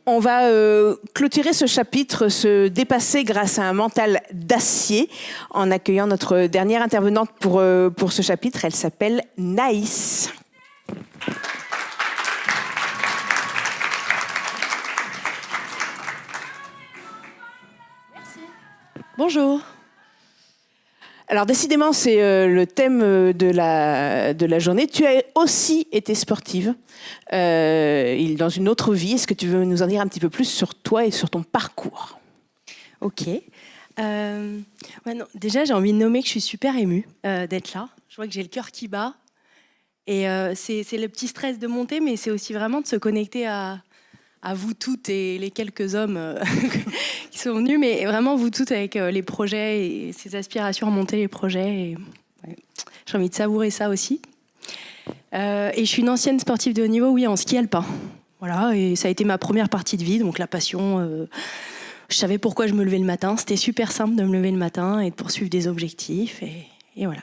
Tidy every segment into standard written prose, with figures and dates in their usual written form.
On va clôturer ce chapitre, se dépasser grâce à un mental d'acier, en accueillant notre dernière intervenante pour ce chapitre. Elle s'appelle Naïs. Merci. Bonjour. Alors décidément, c'est le thème de la journée. Tu as aussi été sportive dans une autre vie. Est-ce que tu veux nous en dire un petit peu plus sur toi et sur ton parcours ? Ok. Non, déjà, j'ai envie de nommer que je suis super émue d'être là. Je vois que j'ai le cœur qui bat. Et c'est le petit stress de monter, mais c'est aussi vraiment de se connecter à vous toutes et les quelques hommes qui sont venus, mais vraiment vous toutes avec les projets et ces aspirations à monter les projets. Et, ouais, j'ai envie de savourer ça aussi. Et je suis une ancienne sportive de haut niveau, oui, en ski alpin. Voilà, et ça a été ma première partie de vie, donc la passion. Je savais pourquoi je me levais le matin. C'était super simple de me lever le matin et de poursuivre des objectifs. Et voilà.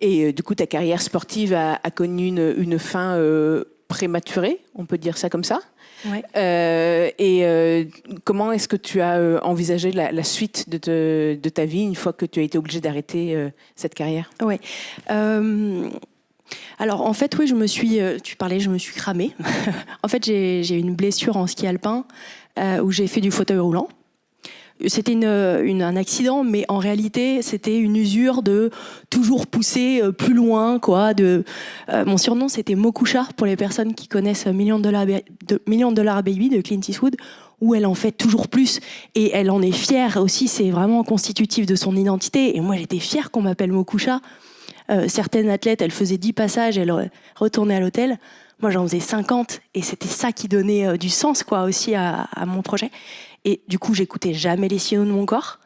Et du coup, ta carrière sportive a connu une fin prématurée, on peut dire ça comme ça. Ouais. Comment est-ce que tu as envisagé la suite de ta vie une fois que tu as été obligée d'arrêter cette carrière ? Ouais. Alors en fait, oui, je me suis cramée. En fait, j'ai eu une blessure en ski alpin où j'ai fait du fauteuil roulant. C'était un accident, mais en réalité, c'était une usure de toujours pousser plus loin, quoi. Mon surnom, c'était Mokusha, pour les personnes qui connaissent Million Dollar Baby de Clint Eastwood, où elle en fait toujours plus. Et elle en est fière aussi, c'est vraiment constitutif de son identité. Et moi, j'étais fière qu'on m'appelle Mokusha. Certaines athlètes, elles faisaient 10 passages, elles retournaient à l'hôtel. Moi, j'en faisais 50, et c'était ça qui donnait du sens, quoi, aussi à mon projet. Et du coup, j'écoutais jamais les signaux de mon corps,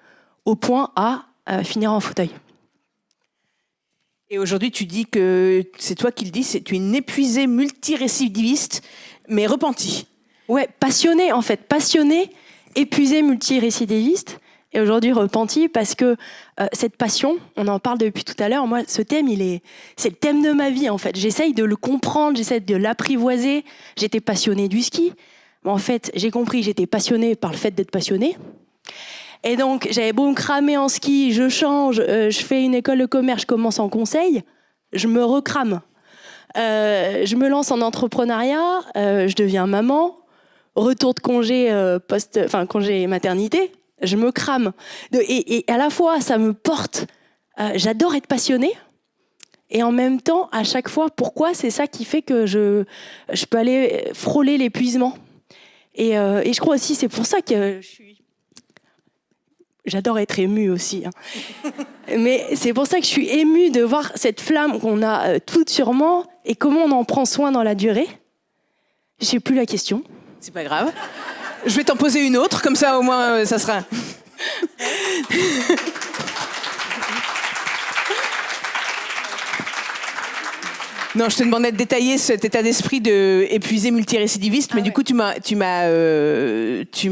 au point à finir en fauteuil. Et aujourd'hui, tu dis que c'est toi qui le dis, tu es une épuisée multirécidiviste, mais repentie. Ouais, passionnée en fait, passionnée, épuisée multirécidiviste, et aujourd'hui repentie parce que cette passion, on en parle depuis tout à l'heure. Moi, ce thème, c'est le thème de ma vie en fait. J'essaye de le comprendre, j'essaie de l'apprivoiser. J'étais passionnée du ski. En fait, j'ai compris que j'étais passionnée par le fait d'être passionnée. Et donc, j'avais beau me cramer en ski, je change, je fais une école de commerce, je commence en conseil, je me recrame. Je me lance en entrepreneuriat, je deviens maman, retour de congé congé maternité, je me crame. Et à la fois, ça me porte. J'adore être passionnée. Et en même temps, à chaque fois, pourquoi ? C'est ça qui fait que je peux aller frôler l'épuisement. Et je crois aussi, c'est pour ça que j'adore être émue aussi. Hein. Mais c'est pour ça que je suis émue de voir cette flamme qu'on a toute sur moi et comment on en prend soin dans la durée. Je sais plus la question. C'est pas grave. Je vais t'en poser une autre, comme ça au moins ça sera... Non, je te demandais de détailler cet état d'esprit de épuisé multirécidiviste, mais du coup, tu m'as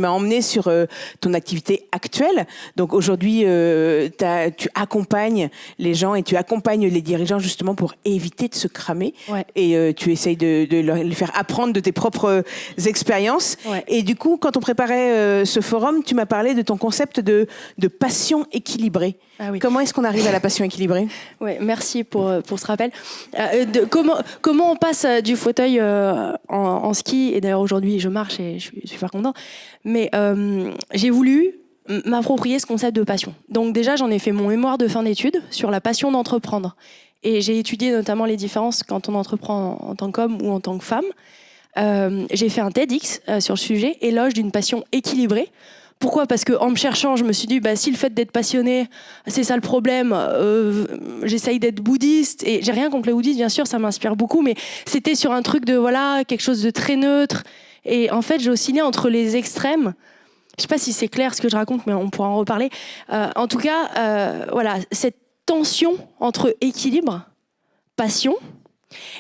emmené sur ton activité actuelle. Donc aujourd'hui, tu accompagnes les gens et tu accompagnes les dirigeants justement pour éviter de se cramer. Ouais. Et tu essayes de les faire apprendre de tes propres expériences. Ouais. Et du coup, quand on préparait ce forum, tu m'as parlé de ton concept de passion équilibrée. Ah oui. Comment est-ce qu'on arrive à la passion équilibrée ? Ouais, merci pour ce rappel. Comment on passe du fauteuil en ski, et d'ailleurs aujourd'hui je marche et je suis super contente, mais j'ai voulu m'approprier ce concept de passion. Donc déjà j'en ai fait mon mémoire de fin d'études sur la passion d'entreprendre. Et j'ai étudié notamment les différences quand on entreprend en tant qu'homme ou en tant que femme. J'ai fait un TEDx sur le sujet, éloge d'une passion équilibrée. Pourquoi ? Parce qu'en me cherchant, je me suis dit, si le fait d'être passionné, c'est ça le problème, j'essaye d'être bouddhiste, et j'ai rien contre le bouddhisme, bien sûr, ça m'inspire beaucoup, mais c'était sur un truc de, quelque chose de très neutre. Et en fait, j'ai oscillé entre les extrêmes. Je sais pas si c'est clair ce que je raconte, mais on pourra en reparler. En tout cas, cette tension entre équilibre, passion,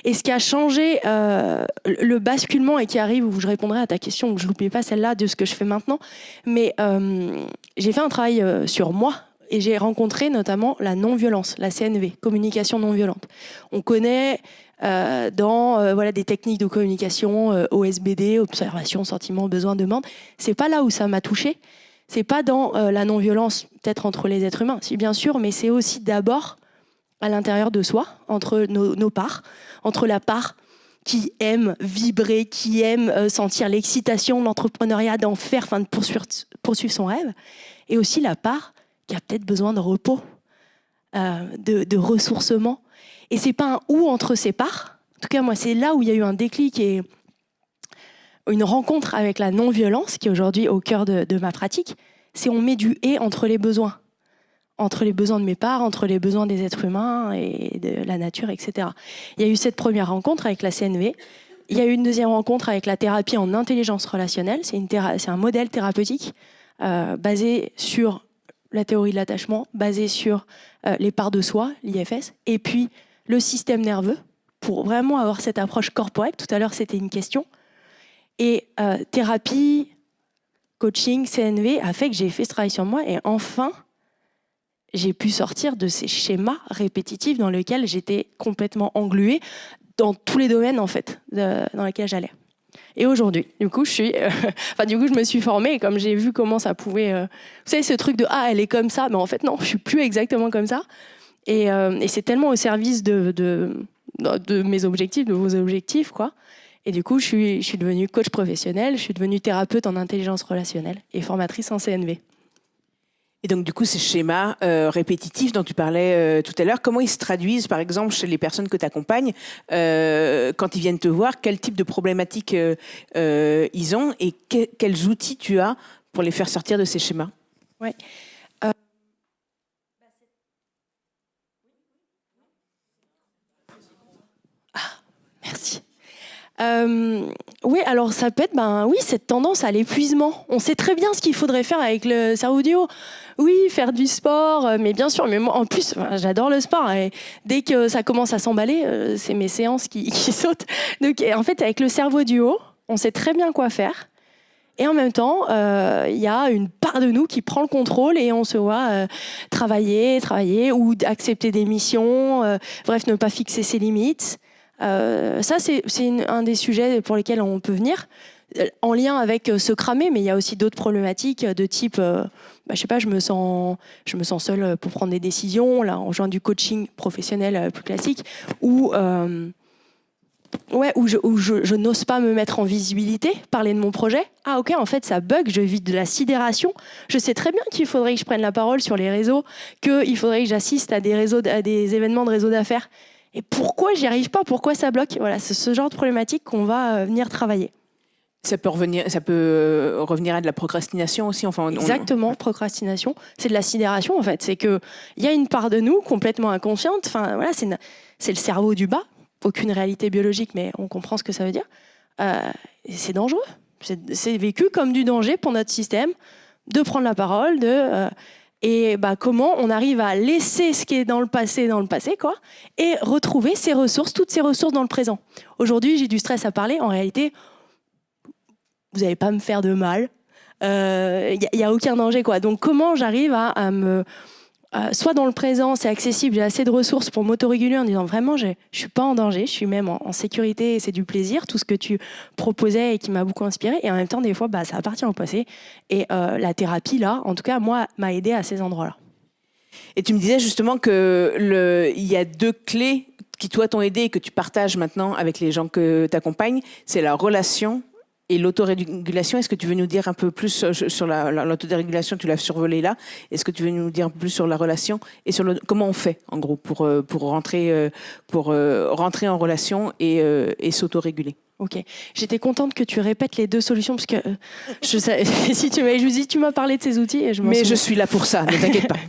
et ce qui a changé, le basculement, et qui arrive, où je répondrai à ta question, que je n'oublie pas celle-là de ce que je fais maintenant, mais j'ai fait un travail sur moi, et j'ai rencontré notamment la non-violence, la CNV, communication non-violente. On connaît dans voilà, des techniques de communication, OSBD, observation, sentiment, besoin, demande. C'est pas là où ça m'a touchée. C'est pas dans la non-violence, peut-être entre les êtres humains, si bien sûr, mais c'est aussi d'abord à l'intérieur de soi, entre nos parts, entre la part qui aime vibrer, qui aime sentir l'excitation, l'entrepreneuriat, d'en faire, enfin de poursuivre son rêve, et aussi la part qui a peut-être besoin de repos, de ressourcement. Et c'est pas un ou entre ces parts. En tout cas, moi, c'est là où il y a eu un déclic et une rencontre avec la non-violence, qui est aujourd'hui au cœur de ma pratique. C'est on met du et entre les besoins de mes parts, entre les besoins des êtres humains et de la nature, etc. Il y a eu cette première rencontre avec la CNV. Il y a eu une deuxième rencontre avec la thérapie en intelligence relationnelle. C'est un modèle thérapeutique basé sur la théorie de l'attachement, basé sur les parts de soi, l'IFS, et puis le système nerveux, pour vraiment avoir cette approche corporelle. Tout à l'heure, c'était une question. Et thérapie, coaching, CNV a fait que j'ai fait ce travail sur moi, et enfin, j'ai pu sortir de ces schémas répétitifs dans lesquels j'étais complètement engluée dans tous les domaines, en fait, dans lesquels j'allais. Et aujourd'hui, du coup, je me suis formée, et comme j'ai vu comment ça pouvait... vous savez, ce truc de « Ah, elle est comme ça », mais en fait, non, je suis plus exactement comme ça. Et c'est tellement au service de mes objectifs, de vos objectifs, quoi. Et du coup, je suis devenue coach professionnel, je suis devenue thérapeute en intelligence relationnelle et formatrice en CNV. Et donc, du coup, ces schémas répétitifs dont tu parlais tout à l'heure, comment ils se traduisent, par exemple, chez les personnes que tu accompagnes, quand ils viennent te voir, quel type de problématiques ils ont et quels outils tu as pour les faire sortir de ces schémas? Ouais. Merci. Oui, alors ça peut être cette tendance à l'épuisement. On sait très bien ce qu'il faudrait faire avec le cerveau du haut. Oui, faire du sport, mais bien sûr, mais moi en plus, j'adore le sport. Et dès que ça commence à s'emballer, c'est mes séances qui sautent. Donc en fait, avec le cerveau du haut, on sait très bien quoi faire. Et en même temps, il y a une part de nous qui prend le contrôle et on se voit travailler ou accepter des missions, bref, ne pas fixer ses limites. Ça, c'est un des sujets pour lesquels on peut venir, en lien avec se cramer, mais il y a aussi d'autres problématiques de type, je sais pas, je me sens seule pour prendre des décisions, là, en rejoint du coaching professionnel plus classique, où je n'ose pas me mettre en visibilité, parler de mon projet. Ah ok, en fait ça bug, je vis de la sidération. Je sais très bien qu'il faudrait que je prenne la parole sur les réseaux, qu'il faudrait que j'assiste à des événements de réseau d'affaires. Et pourquoi j'y arrive pas? Pourquoi ça bloque? Voilà, c'est ce genre de problématique qu'on va venir travailler. Ça peut revenir à de la procrastination aussi. Exactement, procrastination. C'est de la sidération en fait. C'est qu'il y a une part de nous complètement inconsciente. Enfin, voilà, c'est le cerveau du bas. Aucune réalité biologique, mais on comprend ce que ça veut dire. Et c'est dangereux. C'est vécu comme du danger pour notre système de prendre la parole, comment on arrive à laisser ce qui est dans le passé, quoi, et retrouver ses ressources, toutes ces ressources dans le présent. Aujourd'hui, j'ai du stress à parler. En réalité, vous n'allez pas me faire de mal. Il y a aucun danger, quoi. Donc, comment j'arrive à me... soit dans le présent, c'est accessible, j'ai assez de ressources pour m'autoréguler en disant vraiment, je suis pas en danger, je suis même en sécurité et c'est du plaisir, tout ce que tu proposais et qui m'a beaucoup inspiré. Et en même temps, des fois, ça appartient au passé. Et la thérapie, là, en tout cas, moi, m'a aidé à ces endroits-là. Et tu me disais justement qu'il y a deux clés qui, toi, t'ont aidé et que tu partages maintenant avec les gens que tu accompagnes. C'est la relation et l'autorégulation. Est-ce que tu veux nous dire un peu plus sur l'autorégulation? Tu l'as survolé là. Est-ce que tu veux nous dire un peu plus sur la relation et sur comment on fait, en gros, pour rentrer en relation et s'autoréguler? Ok. J'étais contente que tu répètes les deux solutions parce que si tu m'as parlé de ces outils et je m'en souviens. Mais je suis là pour ça, ne t'inquiète pas.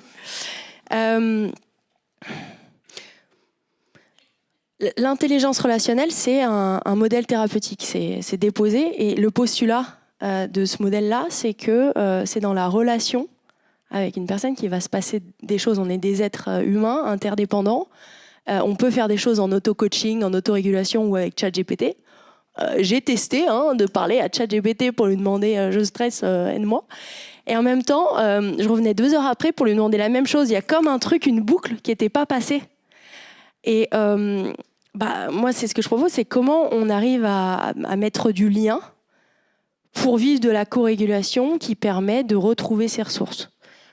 L'intelligence relationnelle, c'est un modèle thérapeutique, c'est déposé. Et le postulat de ce modèle-là, c'est que c'est dans la relation avec une personne qu'il va se passer des choses. On est des êtres humains, interdépendants. On peut faire des choses en auto-coaching, en autorégulation ou avec ChatGPT. J'ai testé de parler à ChatGPT pour lui demander « je stresse, aide-moi ». Et en même temps, je revenais 2 heures après pour lui demander la même chose. Il y a comme un truc, une boucle qui n'était pas passée. Et Moi, c'est ce que je propose, c'est comment on arrive à mettre du lien pour vivre de la co-régulation qui permet de retrouver ses ressources.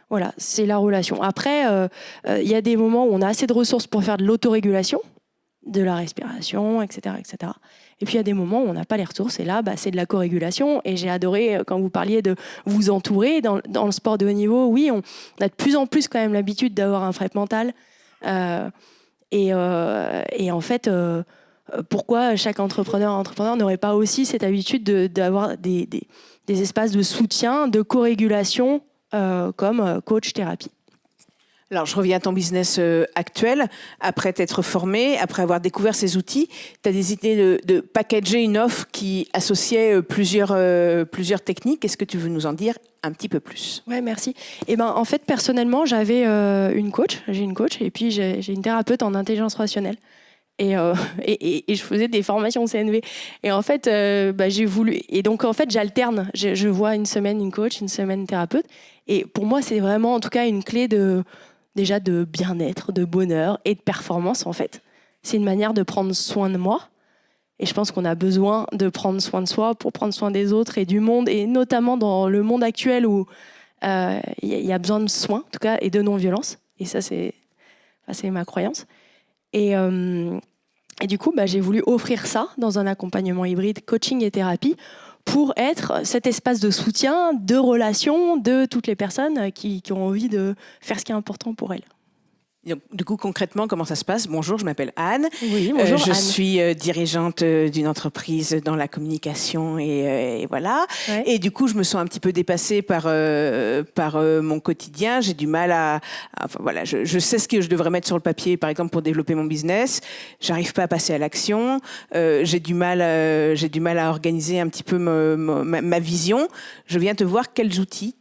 Voilà, c'est la relation. Après, y a des moments où on a assez de ressources pour faire de l'autorégulation, de la respiration, etc., etc. Et puis il y a des moments où on n'a pas les ressources, et là, c'est de la co-régulation. Et j'ai adoré quand vous parliez de vous entourer. Dans le sport de haut niveau, oui, on a de plus en plus quand même l'habitude d'avoir un prep mental. Et en fait, pourquoi chaque entrepreneur n'aurait pas aussi cette habitude d'avoir des espaces de soutien, de co-régulation, comme coach thérapie. Alors, je reviens à ton business actuel. Après t'être formé, après avoir découvert ces outils, tu as des idées de packager une offre qui associait plusieurs techniques. Est-ce que tu veux nous en dire un petit peu plus? Ouais, merci. En fait, personnellement, j'avais j'ai une coach, et puis j'ai une thérapeute en intelligence relationnelle. Et je faisais des formations au CNV. Et en fait, j'ai voulu. Et donc, en fait, j'alterne. Je vois une semaine une coach, une semaine une thérapeute. Et pour moi, c'est vraiment, en tout cas, une clé déjà de bien-être, de bonheur et de performance, en fait. C'est une manière de prendre soin de moi. Et je pense qu'on a besoin de prendre soin de soi pour prendre soin des autres et du monde. Et notamment dans le monde actuel où il y a besoin de soins, en tout cas, et de non-violence. Et ça, c'est ma croyance. Et du coup, j'ai voulu offrir ça dans un accompagnement hybride, coaching et thérapie, pour être cet espace de soutien, de relation de toutes les personnes qui ont envie de faire ce qui est important pour elles. Donc, du coup, concrètement, comment ça se passe? Bonjour, je m'appelle Anne. Oui, bonjour, je Anne. suis dirigeante d'une entreprise dans la communication et voilà. Ouais. Et du coup, je me sens un petit peu dépassée par mon quotidien. J'ai du mal enfin voilà, je sais ce que je devrais mettre sur le papier, par exemple, pour développer mon business. J'arrive pas à passer à l'action. J'ai du mal à organiser un petit peu ma vision. Je viens te voir. Quels outils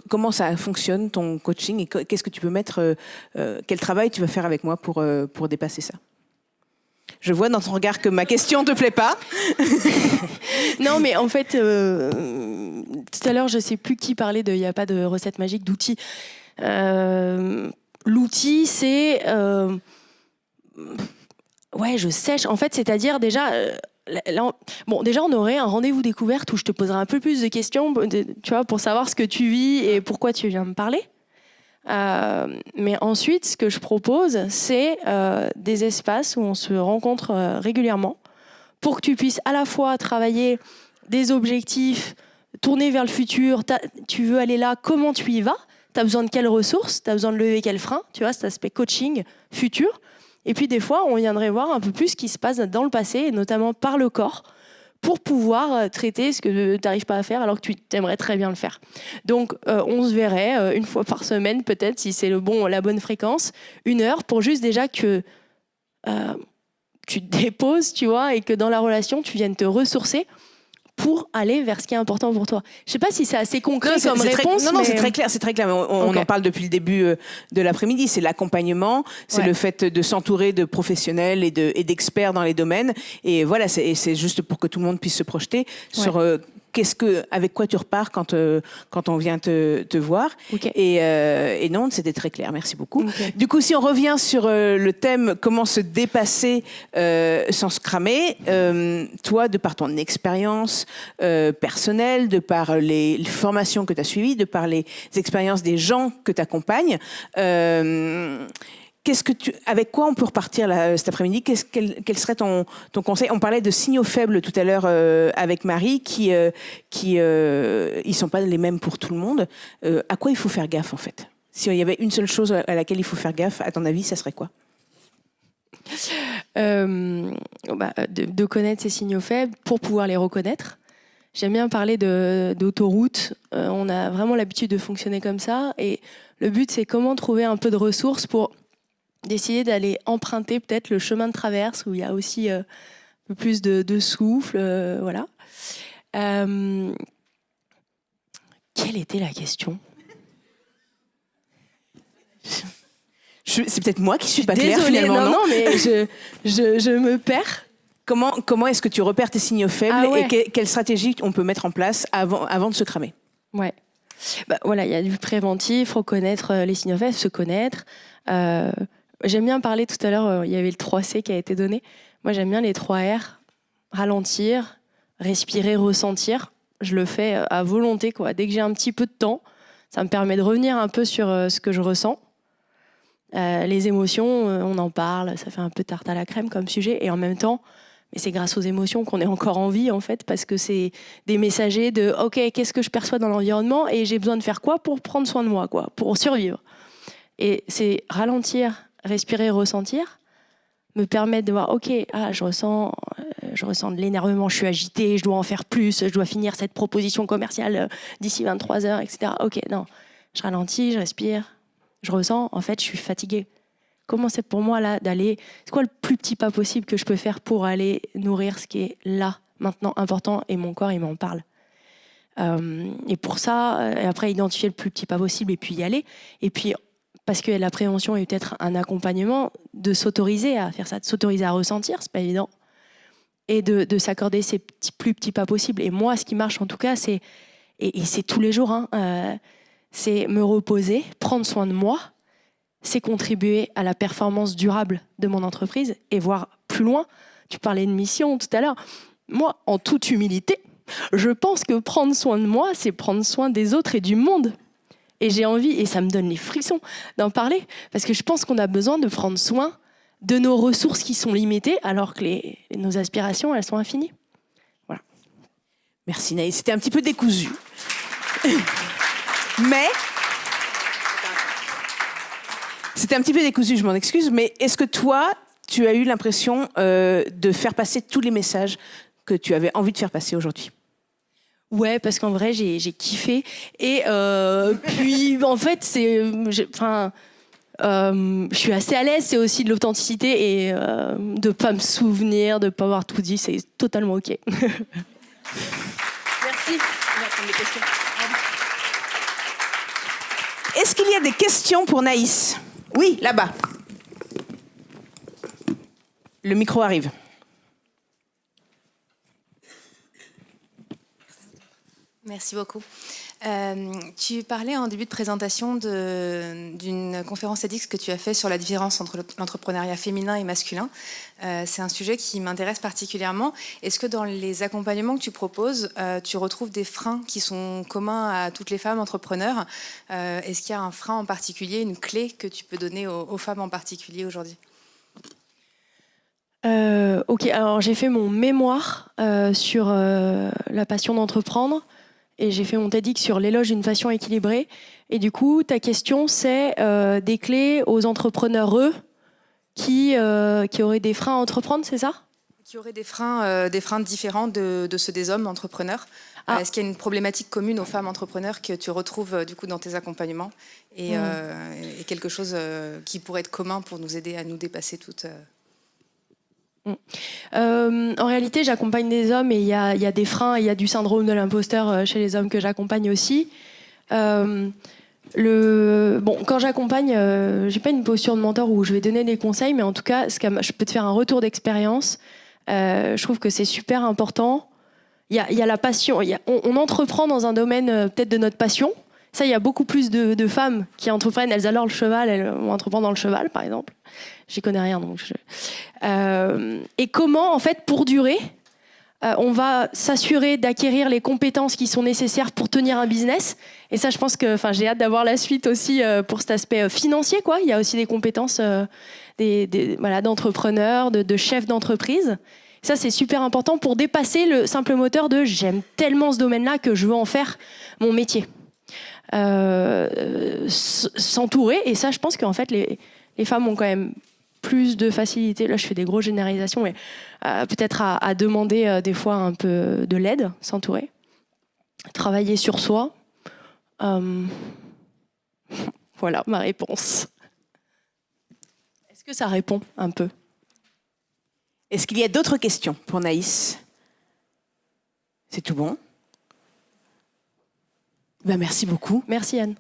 comment ça fonctionne ton coaching et qu'est-ce que tu peux mettre quel travail tu vas faire avec moi pour dépasser ça? Je vois dans ton regard que ma question ne te plaît pas. Non, mais en fait, tout à l'heure, je ne sais plus qui parlait il n'y a pas de recette magique d'outils. L'outil, c'est... je sèche. En fait, c'est-à-dire déjà... déjà, on aurait un rendez-vous découverte où je te poserai un peu plus de questions, tu vois, pour savoir ce que tu vis et pourquoi tu viens me parler. Mais ensuite, ce que je propose, c'est des espaces où on se rencontre régulièrement pour que tu puisses à la fois travailler des objectifs, tourner vers le futur. Tu veux aller là, comment tu y vas? Tu as besoin de quelles ressources? Tu as besoin de lever quels freins? Tu vois, cet aspect coaching futur. Et puis des fois, on viendrait voir un peu plus ce qui se passe dans le passé, et notamment par le corps, pour pouvoir traiter ce que tu n'arrives pas à faire alors que tu aimerais très bien le faire. Donc, on se verrait une fois par semaine, peut-être, si c'est la bonne fréquence, 1 heure, pour juste déjà que tu te déposes, tu vois, et que dans la relation, tu viennes te ressourcer pour aller vers ce qui est important pour toi. Je ne sais pas si c'est assez concret comme réponse. Non, c'est très clair. C'est très clair. On en parle depuis le début de l'après-midi. C'est l'accompagnement, c'est le fait de s'entourer de professionnels et d'experts dans les domaines. Et voilà, c'est juste pour que tout le monde puisse se projeter sur avec quoi tu repars quand on vient te voir. Okay. Et non, c'était très clair. Merci beaucoup. Okay. Du coup, si on revient sur le thème comment se dépasser sans se cramer, toi, de par ton expérience personnelle, de par les formations que tu as suivies, de par les expériences des gens que tu accompagnes, avec quoi on peut repartir là, cet après-midi? Quel serait ton conseil? On parlait de signaux faibles tout à l'heure avec Marie, qui ils sont pas les mêmes pour tout le monde. À quoi il faut faire gaffe en fait? Si il y avait une seule chose à laquelle il faut faire gaffe, à ton avis, ça serait quoi? De connaître ces signaux faibles pour pouvoir les reconnaître. J'aime bien parler d'autoroute. On a vraiment l'habitude de fonctionner comme ça. Et le but, c'est comment trouver un peu de ressources pour d'essayer d'aller emprunter peut-être le chemin de traverse où il y a aussi un peu plus de souffle. Voilà. Quelle était la question? C'est peut-être moi qui suis pas claire finalement. Non, mais je me perds. Comment est-ce que tu repères tes signaux faibles et quelle stratégie on peut mettre en place avant de se cramer? Ouais. Voilà, il y a du préventif, reconnaître les signaux faibles, se connaître. J'aime bien parler, tout à l'heure, il y avait le 3C qui a été donné. Moi, j'aime bien les 3 R. Ralentir, respirer, ressentir. Je le fais à volonté, quoi. Dès que j'ai un petit peu de temps, ça me permet de revenir un peu sur ce que je ressens. Les émotions, on en parle, ça fait un peu tarte à la crème comme sujet. Et en même temps, mais c'est grâce aux émotions qu'on est encore en vie, en fait, parce que c'est des messagers de « Ok, qu'est-ce que je perçois dans l'environnement et j'ai besoin de faire quoi pour prendre soin de moi, quoi, pour survivre ?» Et c'est ralentir, respirer, ressentir, me permettre de voir « Ok, je ressens de l'énervement, je suis agitée, je dois en faire plus, je dois finir cette proposition commerciale d'ici 23h, etc. » Ok, non, je ralentis, je respire, je ressens, en fait, je suis fatiguée. Comment c'est pour moi là d'aller... C'est quoi le plus petit pas possible que je peux faire pour aller nourrir ce qui est là, maintenant, important, et mon corps, il m'en parle. Et pour ça, et après, identifier le plus petit pas possible et puis y aller. Et puis, parce que la prévention est peut-être un accompagnement, de s'autoriser à faire ça, de s'autoriser à ressentir, c'est pas évident. Et de s'accorder ces plus petits pas possibles. Et moi, ce qui marche en tout cas, c'est... Et c'est tous les jours, c'est me reposer, prendre soin de moi, c'est contribuer à la performance durable de mon entreprise et voir plus loin. Tu parlais de mission tout à l'heure. Moi, en toute humilité, je pense que prendre soin de moi, c'est prendre soin des autres et du monde. Et j'ai envie, et ça me donne les frissons d'en parler, parce que je pense qu'on a besoin de prendre soin de nos ressources qui sont limitées, alors que nos aspirations, elles sont infinies. Voilà. Merci Naïs. C'était un petit peu décousu. Mais... C'était un petit peu décousu, je m'en excuse, mais est-ce que toi, tu as eu l'impression de faire passer tous les messages que tu avais envie de faire passer aujourd'hui ? Ouais, parce qu'en vrai, j'ai kiffé. Et puis, en fait, je suis assez à l'aise. C'est aussi de l'authenticité et de pas me souvenir, de pas avoir tout dit. C'est totalement OK. Merci. On va prendre des questions. Est-ce qu'il y a des questions pour Naïs ? Oui, là-bas. Le micro arrive. Merci beaucoup. Tu parlais en début de présentation d'une conférence TEDx que tu as fait sur la différence entre l'entrepreneuriat féminin et masculin. C'est un sujet qui m'intéresse particulièrement. Est-ce que dans les accompagnements que tu proposes, tu retrouves des freins qui sont communs à toutes les femmes entrepreneurs ? Est-ce qu'il y a un frein en particulier, une clé que tu peux donner aux femmes en particulier aujourd'hui ? Ok, alors j'ai fait mon mémoire sur la passion d'entreprendre. Et j'ai fait mon TEDx sur l'éloge d'une passion équilibrée. Et du coup, ta question, c'est des clés aux entrepreneurs qui auraient des freins à entreprendre, c'est ça ? Qui auraient des freins différents de ceux des hommes entrepreneurs. Est-ce qu'il y a une problématique commune aux femmes entrepreneurs que tu retrouves du coup dans tes accompagnements et quelque chose qui pourrait être commun pour nous aider à nous dépasser toutes En réalité, j'accompagne des hommes et il y a des freins, il y a du syndrome de l'imposteur chez les hommes que j'accompagne aussi. Quand j'accompagne, j'ai pas une posture de mentor où je vais donner des conseils, mais en tout cas, je peux te faire un retour d'expérience. Je trouve que c'est super important. Il y a la passion. On entreprend dans un domaine peut-être de notre passion. Ça, il y a beaucoup plus de femmes qui entreprennent. Elles adorent le cheval, elles vont entreprendre dans le cheval, par exemple. J'y connais rien, donc et comment, en fait, pour durer, on va s'assurer d'acquérir les compétences qui sont nécessaires pour tenir un business. Et ça, je pense que, j'ai hâte d'avoir la suite aussi pour cet aspect financier, quoi. Il y a aussi des compétences d'entrepreneurs, de chefs d'entreprise. Ça, c'est super important pour dépasser le simple moteur de « j'aime tellement ce domaine-là que je veux en faire mon métier ». S'entourer, et ça, je pense qu'en fait, les femmes ont quand même plus de facilité. Là, je fais des grosses généralisations, mais peut-être à demander des fois un peu de l'aide, s'entourer, travailler sur soi. Voilà ma réponse. Est-ce que ça répond un peu ? Est-ce qu'il y a d'autres questions pour Naïs ? C'est tout bon ? Merci beaucoup. Merci Anne.